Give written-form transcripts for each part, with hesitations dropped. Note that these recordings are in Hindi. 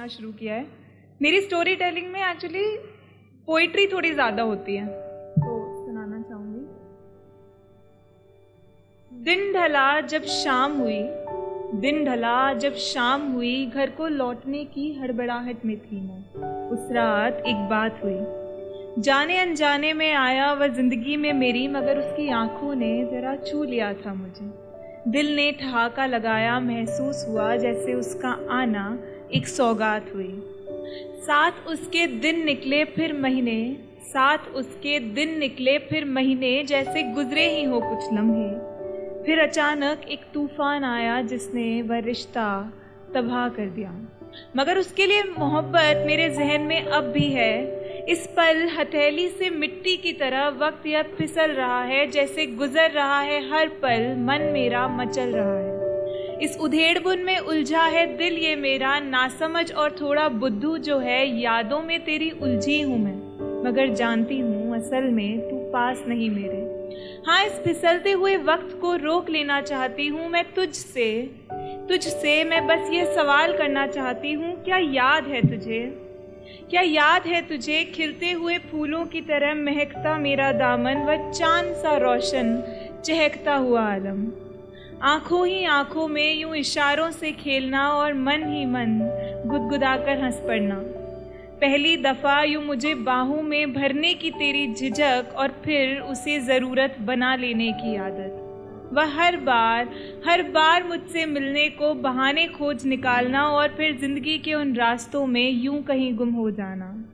लिखना शुरू किया है। मेरी स्टोरी टेलिंग में एक्चुअली पोइट्री थोड़ी ज़्यादा होती है, तो सुनाना चाहूँगी। दिन ढला जब शाम हुई, दिन ढला जब शाम हुई, घर को लौटने की हड़बड़ाहट में थी मैं। उस रात एक बात हुई, जाने अनजाने में आया वह जिंदगी में मेरी, मगर उसकी आंखों ने जरा छू लिया था मुझे। दिल ने ठहाका लगाया, महसूस हुआ जैसे उसका आना एक सौगात हुई। साथ उसके दिन निकले फिर महीने, साथ उसके दिन निकले फिर महीने, जैसे गुजरे ही हो कुछ लम्हे। फिर अचानक एक तूफान आया जिसने वह रिश्ता तबाह कर दिया, मगर उसके लिए मोहब्बत मेरे जहन में अब भी है। इस पल हथेली से मिट्टी की तरह वक्त यह फिसल रहा है, जैसे गुजर रहा है हर पल मन मेरा मचल रहा है। इस उधेड़बुन में उलझा है दिल ये मेरा, नासमझ और थोड़ा बुद्धू जो है, यादों में तेरी उलझी हूँ मैं, मगर जानती हूँ असल में तू पास नहीं मेरे। हाँ, इस फिसलते हुए वक्त को रोक लेना चाहती हूँ मैं तुझसे मैं बस ये सवाल करना चाहती हूँ, क्या याद है तुझे, क्या याद है तुझे खिलते हुए फूलों की तरह महकता मेरा दामन, वह चांद सा रोशन चहकता हुआ आलम। आंखों ही आंखों में यूं इशारों से खेलना और मन ही मन गुदगुदाकर हंस पड़ना। पहली दफ़ा यूं मुझे बाहों में भरने की तेरी झिझक और फिर उसे ज़रूरत बना लेने की आदत। वह हर बार मुझसे मिलने को बहाने खोज निकालना और फिर ज़िंदगी के उन रास्तों में यूं कहीं गुम हो जाना।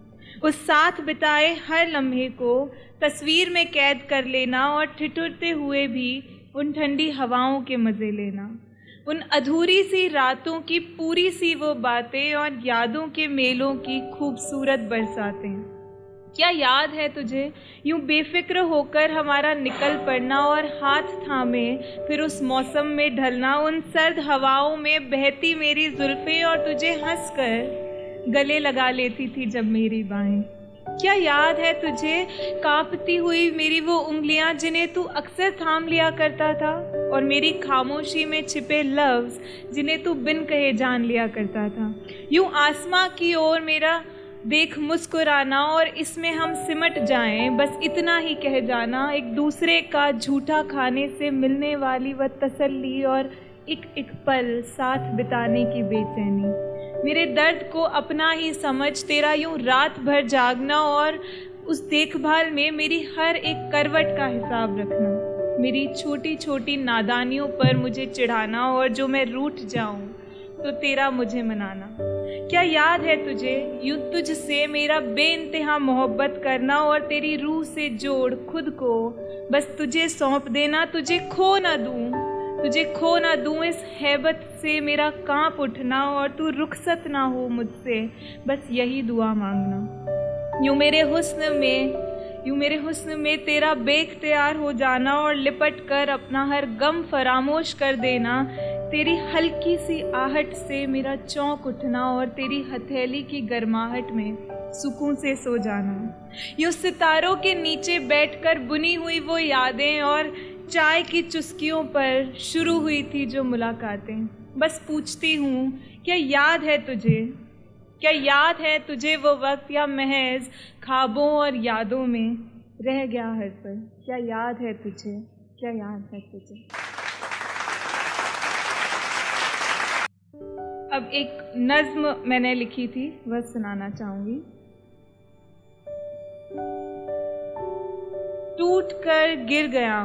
उस साथ बिताए हर लम्हे को तस्वीर में कैद कर लेना और ठिठुरते हुए भी उन ठंडी हवाओं के मज़े लेना। उन अधूरी सी रातों की पूरी सी वो बातें और यादों के मेलों की खूबसूरत बरसातें। क्या याद है तुझे यूं बेफिक्र होकर हमारा निकल पड़ना और हाथ थामे फिर उस मौसम में ढलना, उन सर्द हवाओं में बहती मेरी जुल्फ़ें और तुझे हंसकर गले लगा लेती थी जब मेरी बाहें। क्या याद है तुझे कांपती हुई मेरी वो उंगलियां जिन्हें तू अक्सर थाम लिया करता था, और मेरी खामोशी में छिपे लफ्ज़ जिन्हें तू बिन कहे जान लिया करता था। यूं आसमां की ओर मेरा देख मुस्कुराना और इसमें हम सिमट जाएं, बस इतना ही कह जाना, एक दूसरे का झूठा खाने से मिलने वाली वह तसल्ली और एक एक पल साथ बिताने की बेचैनी। मेरे दर्द को अपना ही समझ तेरा यूं रात भर जागना और उस देखभाल में मेरी हर एक करवट का हिसाब रखना। मेरी छोटी छोटी नादानियों पर मुझे चिढ़ाना और जो मैं रूठ जाऊं तो तेरा मुझे मनाना। क्या याद है तुझे यूं तुझसे मेरा बेइंतहा मोहब्बत करना और तेरी रूह से जोड़ खुद को बस तुझे सौंप देना। तुझे खो ना दूं इस हैबत से मेरा कांप उठना और तू रुखसत ना हो मुझसे, बस यही दुआ मांगना। यूं मेरे हुस्न में तेरा बेख्तियार हो जाना और लिपट कर अपना हर गम फरामोश कर देना। तेरी हल्की सी आहट से मेरा चौंक उठना और तेरी हथेली की गर्माहट में सुकून से सो जाना। यूं सितारों के नीचे बैठकर बुनी हुई वो यादें और चाय की चुस्कियों पर शुरू हुई थी जो मुलाकातें। बस पूछती हूँ, क्या याद है तुझे वो वक्त, या महज ख्वाबों और यादों में रह गया हर पल। क्या याद है तुझे। अब एक नज्म मैंने लिखी थी, वह सुनाना चाहूंगी। टूट कर गिर गया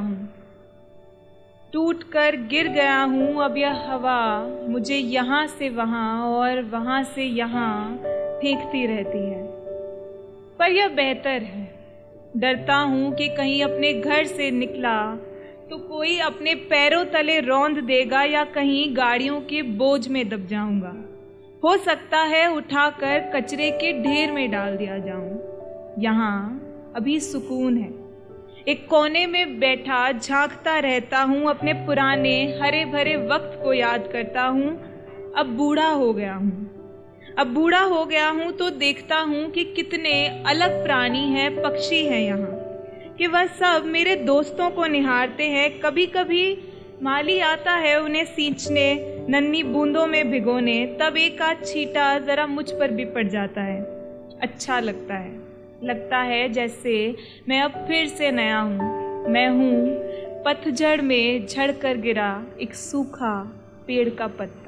हूँ, अब यह हवा मुझे यहाँ से वहाँ और वहाँ से यहाँ फेंकती रहती है, पर यह बेहतर है। डरता हूँ कि कहीं अपने घर से निकला तो कोई अपने पैरों तले रौंद देगा, या कहीं गाड़ियों के बोझ में दब जाऊंगा। हो सकता है उठाकर कचरे के ढेर में डाल दिया जाऊं। यहाँ अभी सुकून है। एक कोने में बैठा झांकता रहता हूँ, अपने पुराने हरे भरे वक्त को याद करता हूँ। अब बूढ़ा हो गया हूँ तो देखता हूँ कि कितने अलग प्राणी हैं, पक्षी हैं यहाँ, कि वह सब मेरे दोस्तों को निहारते हैं। कभी कभी माली आता है उन्हें सींचने, नन्ही बूंदों में भिगोने, तब एक आध छींटा ज़रा मुझ पर भी पड़ जाता है। अच्छा लगता है जैसे मैं अब फिर से नया हूँ। मैं हूँ पतझड़ में झड़ कर गिरा एक सूखा पेड़ का पत्ता।